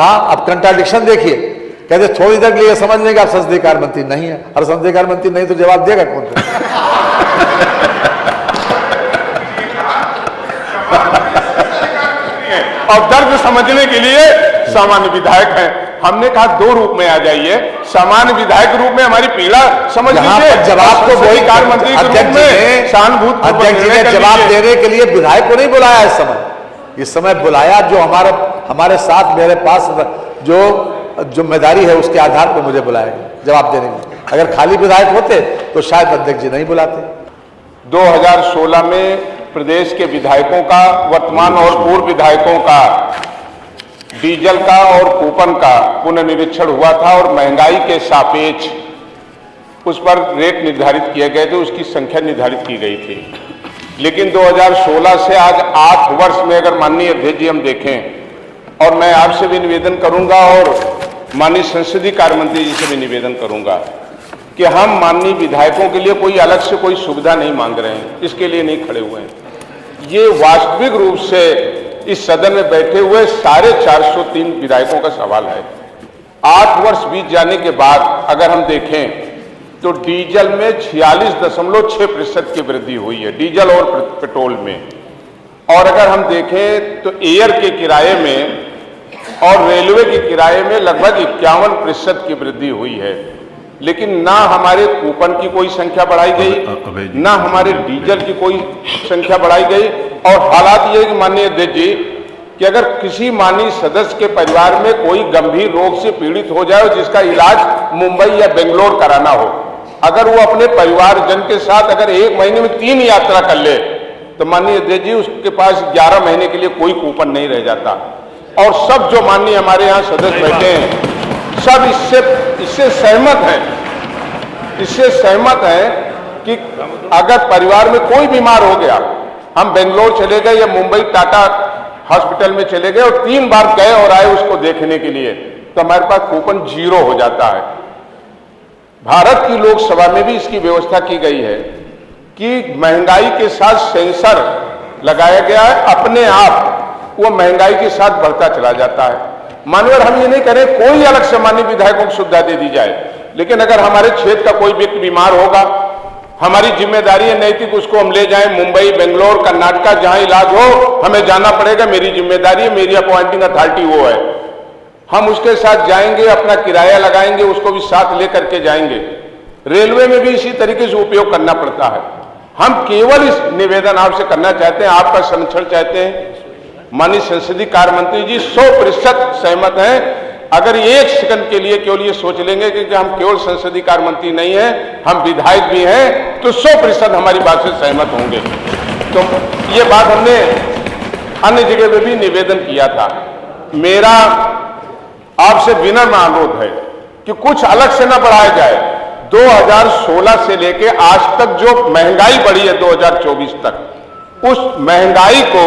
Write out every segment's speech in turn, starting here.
हाँ, अब कंट्राडिक्शन देखिए, कहते थोड़ी देर के लिए समझ लेंगे आप संसदीय कार्य मंत्री नहीं है, और संसदीय कार्य मंत्री नहीं तो जवाब देगा कौन? और दर्द समझने के लिए सामान्य विधायक हैं। हमने कहा दो रूप में आ जाइए, सामान्य विधायक रूप में हमारी पीड़ा समझ लीजिए, जवाब तो वही कार्य मंत्री के रूप में सहानुभूति अध्यक्ष जी ने जवाब देने के लिए विधायक को नहीं बुलाया। इस समय बुलाया जो हमारे साथ मेरे पास जो जिम्मेदारी है उसके आधार पर मुझे बुलाया जवाब देने में। अगर खाली विधायक होते तो शायद अध्यक्ष जी नहीं बुलाते। 2016 में प्रदेश के विधायकों का, वर्तमान और पूर्व विधायकों का डीजल का और कूपन का पुनर्निरीक्षण हुआ था और महंगाई के सापेक्ष उस पर रेट निर्धारित किए गए थे, उसकी संख्या निर्धारित की गई थी। लेकिन 2016 से आज 8 वर्ष में अगर माननीय अध्यक्ष जी हम देखें, और मैं आपसे भी निवेदन करूंगा और माननीय संसदीय कार्य मंत्री जी से भी निवेदन करूंगा कि हम माननीय विधायकों के लिए कोई अलग से कोई सुविधा नहीं मांग रहे हैं, इसके लिए नहीं खड़े हुए हैं। ये वास्तविक रूप से इस सदन में बैठे हुए सारे 403 विधायकों का सवाल है। 8 वर्ष बीत जाने के बाद अगर हम देखें तो डीजल में 46.6% की वृद्धि हुई है, डीजल और पेट्रोल में। और अगर हम देखें तो एयर के किराए में और रेलवे के किराए में लगभग 51% की वृद्धि हुई है। लेकिन ना हमारे कूपन की कोई संख्या बढ़ाई गई, ना हमारे डीजल की कोई संख्या बढ़ाई गई। और हालात ये कि माननीय अध्यक्ष जी कि अगर किसी माननीय सदस्य के परिवार में कोई गंभीर रोग से पीड़ित हो जाए जिसका इलाज मुंबई या बेंगलोर कराना हो, अगर वो अपने परिवारजन के साथ अगर 1 महीने में 3 यात्रा कर ले तो माननीय अध्यक्ष जी उसके पास 11 महीने के लिए कोई कूपन नहीं रह जाता। और सब जो माननीय हमारे यहाँ सदस्य बैठे हैं सब इससे सहमत हैं कि अगर परिवार में कोई बीमार हो गया, हम बेंगलोर चले गए या मुंबई टाटा हॉस्पिटल में चले गए और 3 बार गए और आए उसको देखने के लिए, तो हमारे पास कूपन 0 हो जाता है। भारत की लोकसभा में भी इसकी व्यवस्था की गई है कि महंगाई के साथ सेंसर लगाया गया है, अपने आप वो महंगाई के साथ बढ़ता चला जाता है। मानवर हम ये नहीं करें कोई अलग से माननीय विधायकों को सुविधा दे दी जाए, लेकिन अगर हमारे क्षेत्र का कोई व्यक्ति बीमार होगा, हमारी जिम्मेदारी है नैतिक उसको हम ले जाएं मुंबई, बेंगलोर, कर्नाटक, जहां इलाज हो हमें जाना पड़ेगा, मेरी जिम्मेदारी है, मेरी अपॉइंटिंग अथॉरिटी वो है। हम उसके साथ जाएंगे, अपना किराया लगाएंगे, उसको भी साथ लेकर के जाएंगे। रेलवे में भी इसी तरीके से उपयोग करना पड़ता है। हम केवल इस निवेदन आपसे करना चाहते हैं, आपका संरक्षण चाहते हैं। माननीय संसदीय कार्य मंत्री जी 100% सहमत हैं। अगर 1 सेकंड के लिए केवल ये सोच लेंगे कि हम केवल संसदीय कार्य मंत्री नहीं हैं, हम विधायक भी हैं, तो 100% हमारी बात से सहमत होंगे। तो ये बात हमने अन्य जगह पे भी निवेदन किया था। मेरा आपसे विनम्र अनुरोध है कि कुछ अलग से न बढ़ाया जाए। 2016 से लेके आज तक जो महंगाई बढ़ी है 2024 तक, उस महंगाई को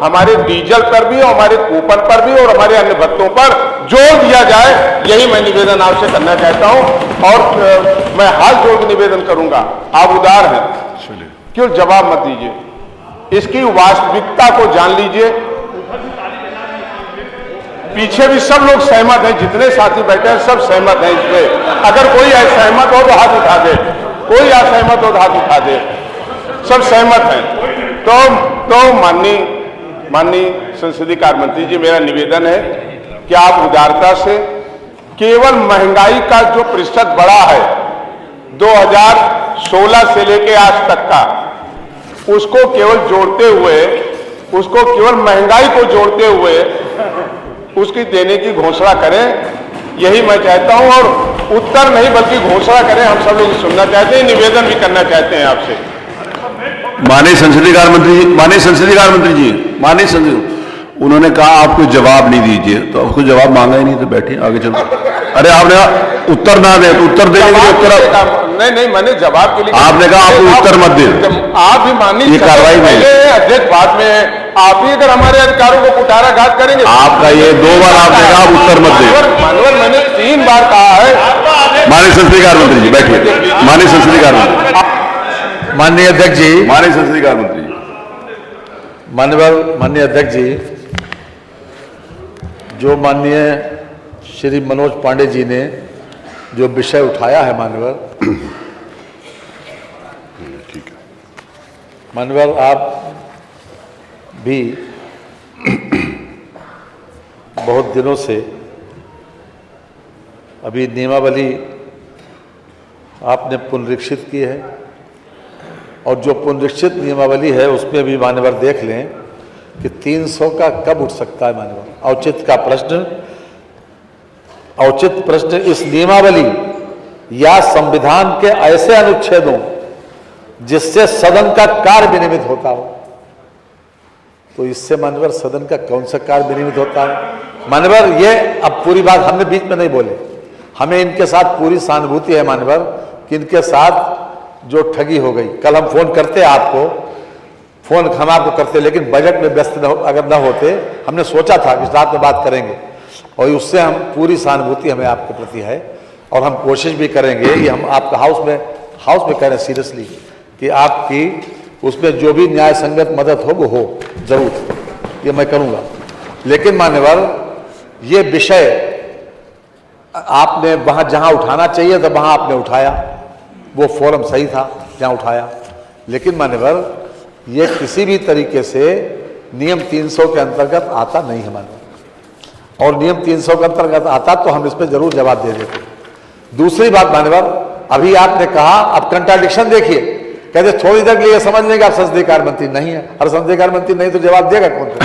हमारे डीजल पर भी और हमारे कूपन पर भी और हमारे अन्य भत्तों पर जोड़ दिया जाए, यही मैं निवेदन आपसे करना चाहता हूं। और मैं हाथ जोड़ के निवेदन करूंगा, आप उदार हैं, क्यों जवाब मत दीजिए, इसकी वास्तविकता को जान लीजिए। पीछे भी सब लोग सहमत हैं, जितने साथी बैठे हैं सब सहमत हैं इस पे। अगर कोई असहमत हो तो हाथ उठा दे, कोई असहमत हो तो हाथ उठा दे, सब सहमत हैं। तो माननीय संसदीय कार्य मंत्री जी, मेरा निवेदन है कि आप उदारता से केवल महंगाई का जो प्रतिशत बढ़ा है 2016 से लेके आज तक का, उसको केवल जोड़ते हुए, उसको केवल महंगाई को जोड़ते हुए उसकी देने की घोषणा करें, यही मैं चाहता हूं। और उत्तर नहीं बल्कि घोषणा करें, हम सब लोग सुनना चाहते हैं, निवेदन भी करना चाहते हैं आपसे। माननीय संसदीय कार्य मंत्री जी, उन्होंने कहा आपको जवाब नहीं दीजिए, तो आपको जवाब मांगा ही नहीं, तो बैठिए आगे चलो। अरे आपने उत्तर ना दे तो उत्तर देने के लिए उत्तर नहीं, मैंने जवाब के लिए आपने कहा आपको उत्तर मत दे। आप भी माननीय ये कार्रवाई में अध्यक्ष बाद में आप ही अगर हमारे अधिकारों को कुठाराघात करेंगे, आपका ये 2 बार आपने कहा आप उत्तर मत दे। मानवर मैंने 3 बार कहा है। माननीय संसदीय कार्य मंत्री जी बैठिए। माननीय संसदीय कार्य मंत्री, माननीय अध्यक्ष जी, माननीय संसदीय कार्य मंत्री, माननीय अध्यक्ष जी, जो माननीय श्री मनोज पांडे जी ने जो विषय उठाया है माननीय, ठीक है। माननीय आप भी बहुत दिनों से अभी नियमावली आपने पुनरीक्षित की है और जो पुनरीक्षित नियमावली है उसमें भी मान्यवर देख लें कि 300 का कब उठ सकता है मान्यवर। औचित्य प्रश्न इस नियमावली या संविधान के ऐसे अनुच्छेदों जिससे सदन का कार्य विनियमित होता हो, तो इससे मान्यवर सदन का कौन सा कार्य विनियमित होता है मान्यवर। ये अब पूरी बात हमने बीच में नहीं बोले, हमें इनके साथ पूरी सहानुभूति है मान्यवर कि इनके साथ जो ठगी हो गई। कल हम फोन करते आपको, फोन हम आपको करते, लेकिन बजट में व्यस्त अगर न होते, हमने सोचा था कि रात में बात करेंगे और उससे हम पूरी सहानुभूति हमें आपके प्रति है और हम कोशिश भी करेंगे कि हम आपका हाउस में कह रहे हैं सीरियसली कि आपकी उसमें जो भी न्याय संगत मदद हो वो हो, जरूर ये मैं करूँगा। लेकिन मान्यवर ये विषय आपने वहाँ जहाँ उठाना चाहिए था वहाँ आपने उठाया, वो फोरम सही था जहाँ उठाया, लेकिन मान्यवर ये किसी भी तरीके से नियम 300 के अंतर्गत आता नहीं है मान्यवर, और नियम 300 के अंतर्गत आता तो हम इस पर जरूर जवाब दे देते। दूसरी बात मान्यवर, अभी आपने कहा, अब कंट्राडिक्शन देखिए, कहते थोड़ी देर के लिए समझ लेंगे आप संसदीय कार्य मंत्री नहीं है, और संसदीय कार्य मंत्री नहीं तो जवाब देगा कौन सा?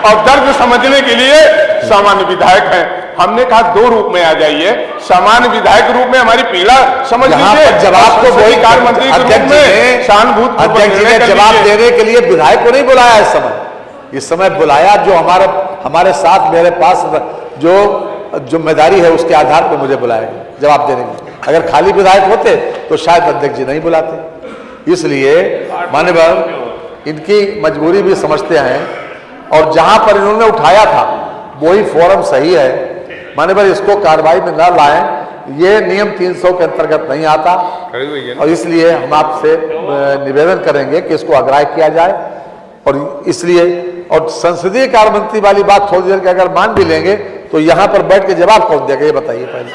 और दर्द समझने के लिए सामान्य विधायक हैं। हमने कहा दो रूप में आ जाइए, सामान्य विधायक रूप में हमारी पीड़ा समझ लीजिए, जवाब तो वही कार्य मंत्री के रूप में सहानुभूति अध्यक्ष जी ने जवाब देने के लिए विधायक को नहीं बुलाया इस समय बुलाया जो हमारे साथ मेरे पास जो जिम्मेदारी है उसके आधार पर मुझे बुलाया जवाब देने के लिए। अगर खाली विधायक होते तो शायद अध्यक्ष जी नहीं बुलाते। इसलिए माननीय इनकी मजबूरी भी समझते हैं और जहां पर इन्होंने उठाया था वही फोरम सही है माननीय, इसको कार्रवाई में न लाएं, ये नियम 300 के अंतर्गत नहीं आता और इसलिए हम आपसे निवेदन करेंगे कि इसको अग्राह्य किया जाए। और इसलिए और संसदीय कार्य मंत्री वाली बात थोड़ी देर के अगर मान भी लेंगे तो यहां पर बैठ के जवाब कौन देगा ये बताइए पहले।